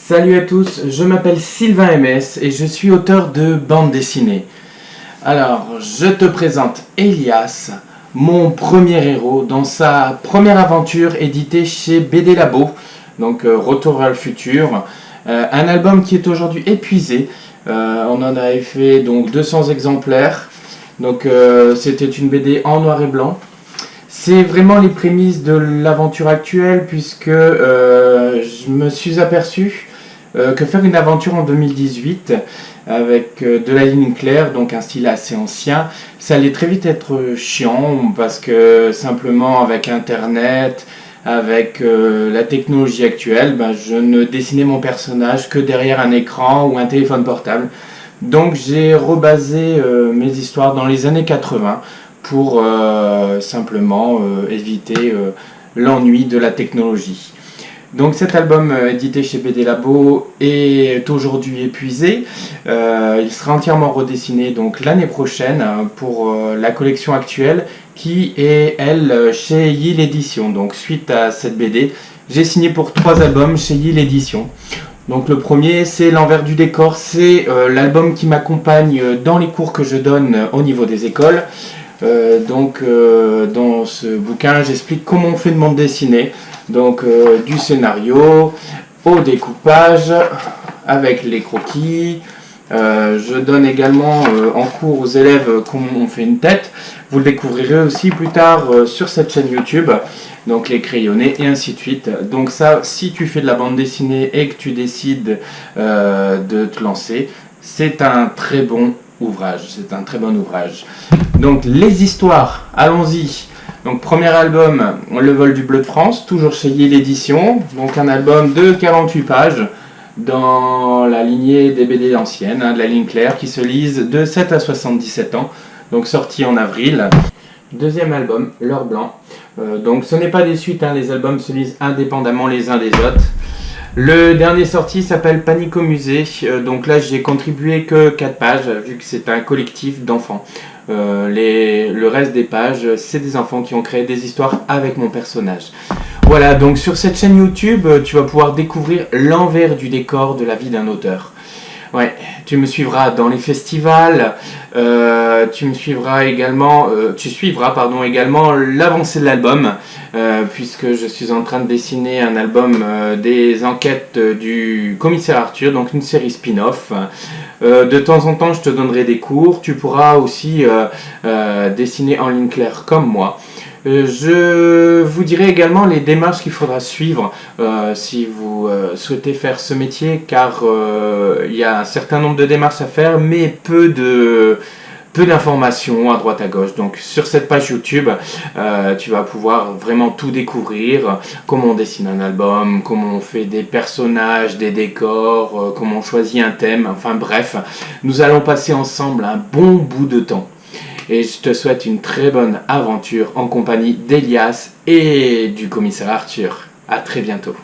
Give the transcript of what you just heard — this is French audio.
Salut à tous, je m'appelle Sylvain MS et je suis auteur de bande dessinée. Alors, je te présente Elias, mon premier héros, dans sa première aventure éditée chez BD Labo, donc Retour vers le futur. Un album qui est aujourd'hui épuisé. On en avait fait donc 200 exemplaires. Donc c'était une BD en noir et blanc. C'est vraiment les prémices de l'aventure actuelle puisque je me suis aperçu que faire une aventure en 2018 avec de la ligne claire, donc un style assez ancien, ça allait très vite être chiant parce que simplement avec Internet, avec la technologie actuelle, je ne dessinais mon personnage que derrière un écran ou un téléphone portable. Donc j'ai rebasé mes histoires dans les années 80 pour simplement éviter l'ennui de la technologie. Donc cet album édité chez BD Labo est aujourd'hui épuisé. Il sera entièrement redessiné donc l'année prochaine pour la collection actuelle qui est elle chez Yield Édition. Donc suite à cette BD, j'ai signé pour 3 albums chez Yield Édition. Donc le premier c'est L'envers du décor, c'est l'album qui m'accompagne dans les cours que je donne au niveau des écoles. Dans ce bouquin j'explique comment on fait une bande dessinée, donc du scénario au découpage avec les croquis. Je donne également en cours aux élèves comment on fait une tête. Vous le découvrirez aussi plus tard sur cette chaîne YouTube, donc les crayonnés et ainsi de suite. Donc ça, si tu fais de la bande dessinée et que tu décides de te lancer, c'est un très bon ouvrage. C'est un très bon ouvrage. Donc les histoires, allons-y. Donc premier album, Le vol du bleu de France, toujours chez Yield Édition. Donc un album de 48 pages dans la lignée des BD anciennes, de la ligne claire, qui se lisent de 7 à 77 ans. Donc sorti en avril. Deuxième album, L'heure blanc. Donc ce n'est pas des suites, les albums se lisent indépendamment les uns des autres. Le dernier sorti s'appelle Panique au musée, donc là j'ai contribué que 4 pages vu que c'est un collectif d'enfants. Le reste des pages c'est des enfants qui ont créé des histoires avec mon personnage. Voilà, donc sur cette chaîne YouTube tu vas pouvoir découvrir l'envers du décor de la vie d'un auteur. Ouais, tu me suivras dans les festivals, tu suivras également l'avancée de l'album, puisque je suis en train de dessiner un album des enquêtes du commissaire Arthur, donc une série spin-off. De temps en temps, je te donnerai des cours, tu pourras aussi dessiner en ligne claire comme moi. Je vous dirai également les démarches qu'il faudra suivre si vous souhaitez faire ce métier, car il y a un certain nombre de démarches à faire, mais peu d'informations à droite à gauche. Donc sur cette page YouTube, tu vas pouvoir vraiment tout découvrir, comment on dessine un album, comment on fait des personnages, des décors, comment on choisit un thème, enfin bref, nous allons passer ensemble un bon bout de temps. Et je te souhaite une très bonne aventure en compagnie d'Elias et du commissaire Arthur. À très bientôt.